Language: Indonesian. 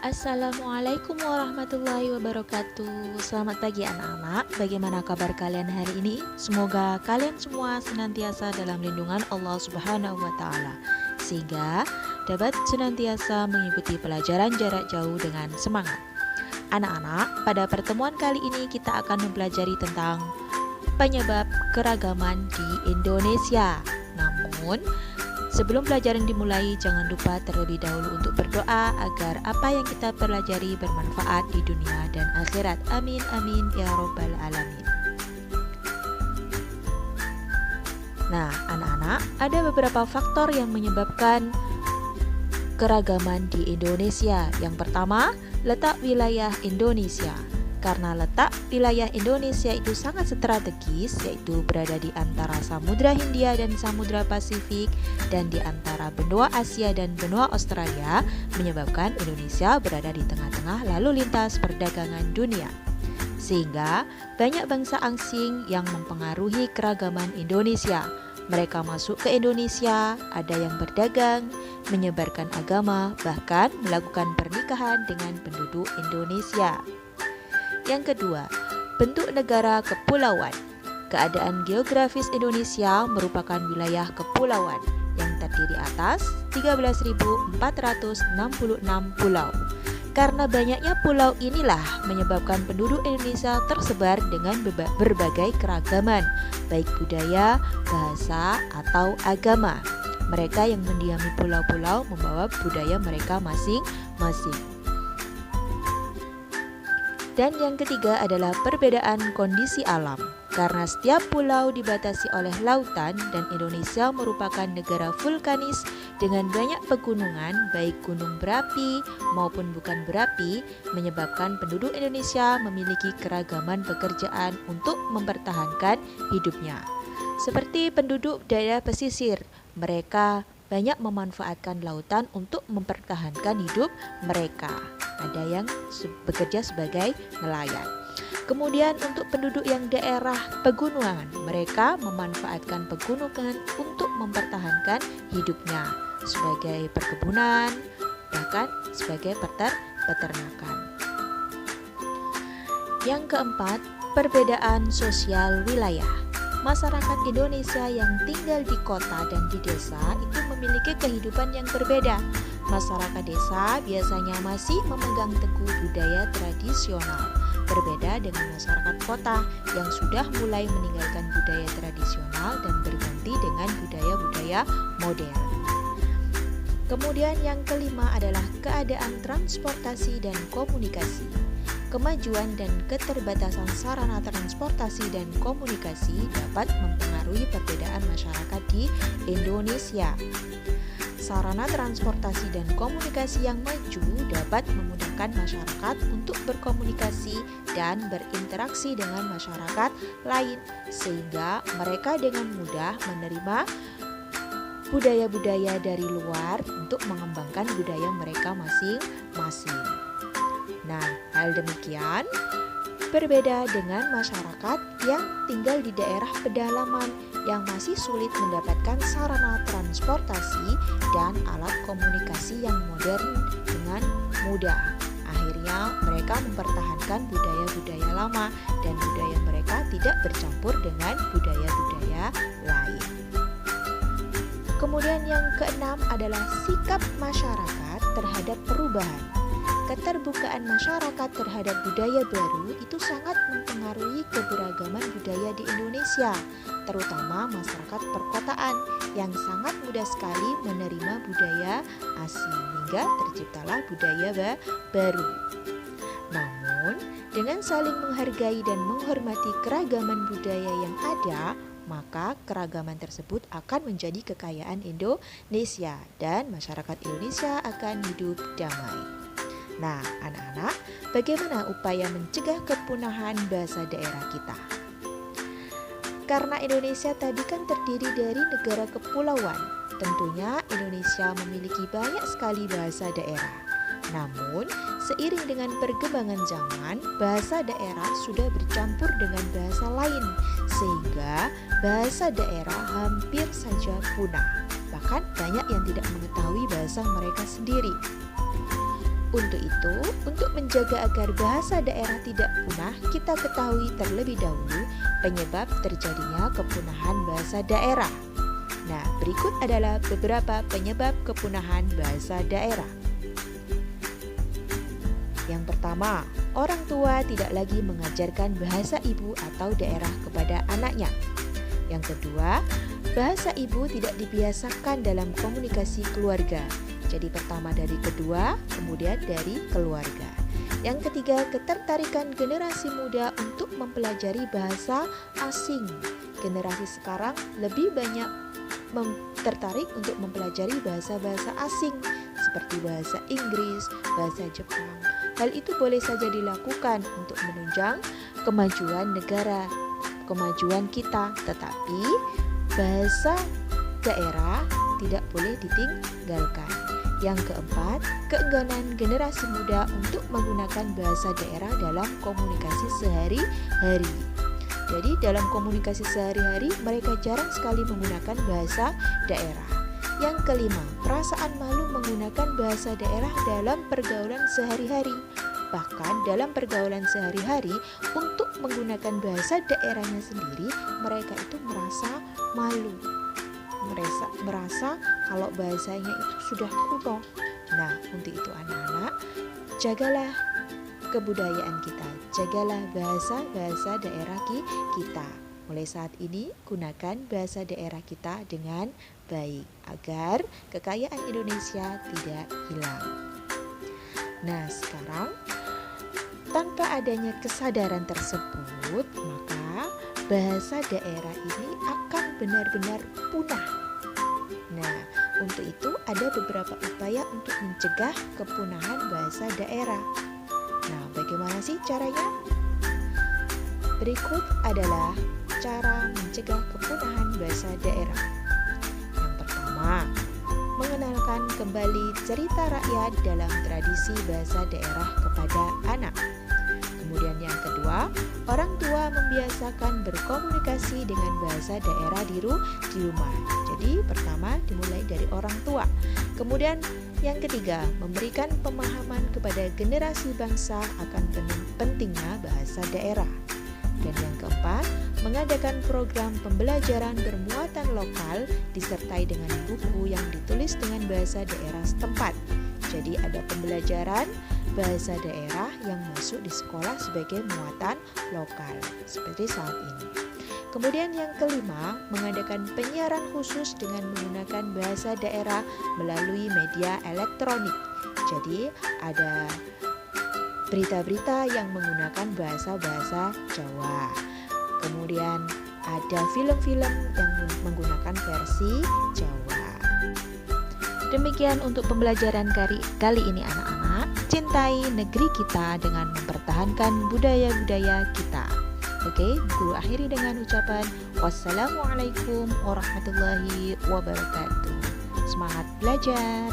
Assalamualaikum warahmatullahi wabarakatuh. Selamat pagi anak-anak. Bagaimana kabar kalian hari ini? Semoga kalian semua senantiasa dalam lindungan Allah Subhanahu wa taala, sehingga dapat senantiasa mengikuti pelajaran jarak jauh dengan semangat. Anak-anak, pada pertemuan kali ini kita akan mempelajari tentang penyebab keragaman di Indonesia. Namun, sebelum pelajaran dimulai, jangan lupa terlebih dahulu untuk berdoa agar apa yang kita pelajari bermanfaat di dunia dan akhirat. Amin, amin, ya robbal alamin. Nah, anak-anak, ada beberapa faktor yang menyebabkan keragaman di Indonesia. Yang pertama, letak wilayah Indonesia. Karena letak wilayah Indonesia itu sangat strategis, yaitu berada di antara Samudra Hindia dan Samudra Pasifik, dan di antara benua Asia dan benua Australia, menyebabkan Indonesia berada di tengah-tengah lalu lintas perdagangan dunia. Sehingga banyak bangsa asing yang mempengaruhi keragaman Indonesia. Mereka masuk ke Indonesia, ada yang berdagang, menyebarkan agama, bahkan melakukan pernikahan dengan penduduk Indonesia. Yang kedua, bentuk negara kepulauan. Keadaan geografis Indonesia merupakan wilayah kepulauan yang terdiri atas 13.466 pulau. Karena banyaknya pulau inilah menyebabkan penduduk Indonesia tersebar dengan berbagai keragaman, baik budaya, bahasa, atau agama. Mereka yang mendiami pulau-pulau membawa budaya mereka masing-masing. Dan yang ketiga adalah perbedaan kondisi alam. Karena setiap pulau dibatasi oleh lautan dan Indonesia merupakan negara vulkanis dengan banyak pegunungan, baik gunung berapi maupun bukan berapi, menyebabkan penduduk Indonesia memiliki keragaman pekerjaan untuk mempertahankan hidupnya. Seperti penduduk daerah pesisir, mereka banyak memanfaatkan lautan untuk mempertahankan hidup mereka. Ada yang bekerja sebagai nelayan. Kemudian untuk penduduk yang daerah pegunungan, mereka memanfaatkan pegunungan untuk mempertahankan hidupnya sebagai perkebunan, bahkan sebagai peternakan. Yang keempat, perbedaan sosial wilayah. Masyarakat Indonesia yang tinggal di kota dan di desa itu memiliki kehidupan yang berbeda. Masyarakat desa biasanya masih memegang teguh budaya tradisional, berbeda dengan masyarakat kota yang sudah mulai meninggalkan budaya tradisional dan berganti dengan budaya-budaya modern. Kemudian yang kelima adalah keadaan transportasi dan komunikasi. Kemajuan dan keterbatasan sarana transportasi dan komunikasi dapat mempengaruhi perbedaan masyarakat di Indonesia. Sarana transportasi dan komunikasi yang maju dapat memudahkan masyarakat untuk berkomunikasi dan berinteraksi dengan masyarakat lain, sehingga mereka dengan mudah menerima budaya-budaya dari luar untuk mengembangkan budaya mereka masing-masing. Nah, hal demikian berbeda dengan masyarakat yang tinggal di daerah pedalaman yang masih sulit mendapatkan sarana transportasi dan alat komunikasi yang modern dengan mudah. Akhirnya mereka mempertahankan budaya-budaya lama dan budaya mereka tidak bercampur dengan budaya-budaya lain. Kemudian yang keenam adalah sikap masyarakat terhadap perubahan. Keterbukaan masyarakat terhadap budaya baru itu sangat mempengaruhi keberagaman budaya di Indonesia, terutama masyarakat perkotaan yang sangat mudah sekali menerima budaya asing hingga terciptalah budaya baru. Namun, dengan saling menghargai dan menghormati keragaman budaya yang ada, maka keragaman tersebut akan menjadi kekayaan Indonesia dan masyarakat Indonesia akan hidup damai. Nah, anak-anak, bagaimana upaya mencegah kepunahan bahasa daerah kita? Karena Indonesia tadi kan terdiri dari negara kepulauan, tentunya Indonesia memiliki banyak sekali bahasa daerah. Namun, seiring dengan perkembangan zaman, bahasa daerah sudah bercampur dengan bahasa lain, sehingga bahasa daerah hampir saja punah. Bahkan banyak yang tidak mengetahui bahasa mereka sendiri. Untuk itu, untuk menjaga agar bahasa daerah tidak punah, kita ketahui terlebih dahulu penyebab terjadinya kepunahan bahasa daerah. Nah, berikut adalah beberapa penyebab kepunahan bahasa daerah. Yang pertama, orang tua tidak lagi mengajarkan bahasa ibu atau daerah kepada anaknya. Yang kedua, bahasa ibu tidak dibiasakan dalam komunikasi keluarga. Jadi pertama dari kedua, kemudian dari keluarga. Yang ketiga, ketertarikan generasi muda untuk mempelajari bahasa asing. Generasi sekarang lebih banyak tertarik untuk mempelajari bahasa-bahasa asing seperti bahasa Inggris, bahasa Jepang. Hal itu boleh saja dilakukan untuk menunjang kemajuan negara, kemajuan kita, tetapi bahasa daerah tidak boleh ditinggalkan. Yang keempat, keengganan generasi muda untuk menggunakan bahasa daerah dalam komunikasi sehari-hari. Jadi dalam komunikasi sehari-hari mereka jarang sekali menggunakan bahasa daerah. Yang kelima, perasaan malu menggunakan bahasa daerah dalam pergaulan sehari-hari. Bahkan dalam pergaulan sehari-hari untuk menggunakan bahasa daerahnya sendiri, mereka itu merasa malu. Merasa kalau bahasanya itu sudah kuno. Nah, untuk itu anak-anak, jagalah kebudayaan kita, jagalah bahasa-bahasa daerah kita. Mulai saat ini, gunakan bahasa daerah kita dengan baik agar kekayaan Indonesia tidak hilang. Nah, sekarang tanpa adanya kesadaran tersebut, maka bahasa daerah ini akan benar-benar punah. Nah, untuk itu ada beberapa upaya untuk mencegah kepunahan bahasa daerah. Nah, bagaimana sih caranya? Berikut adalah cara mencegah kepunahan bahasa daerah. Yang pertama, mengenalkan kembali cerita rakyat dalam tradisi bahasa daerah kepada anak. Kemudian yang kedua, orang tua membiasakan berkomunikasi dengan bahasa daerah di rumah. Jadi pertama dimulai dari orang tua. Kemudian yang ketiga, memberikan pemahaman kepada generasi bangsa akan pentingnya bahasa daerah. Dan yang keempat, mengadakan program pembelajaran bermuatan lokal disertai dengan buku yang ditulis dengan bahasa daerah setempat. Jadi ada pembelajaran bahasa daerah yang masuk di sekolah sebagai muatan lokal seperti saat ini. Kemudian yang kelima, mengadakan penyiaran khusus dengan menggunakan bahasa daerah melalui media elektronik. Jadi ada berita-berita yang menggunakan bahasa-bahasa Jawa. Kemudian ada film-film yang menggunakan versi Jawa. Demikian untuk pembelajaran kali ini anak-anak. Cintai negeri kita dengan mempertahankan budaya-budaya kita. Oke, guru akhiri dengan ucapan wassalamualaikum warahmatullahi wabarakatuh. Semangat belajar.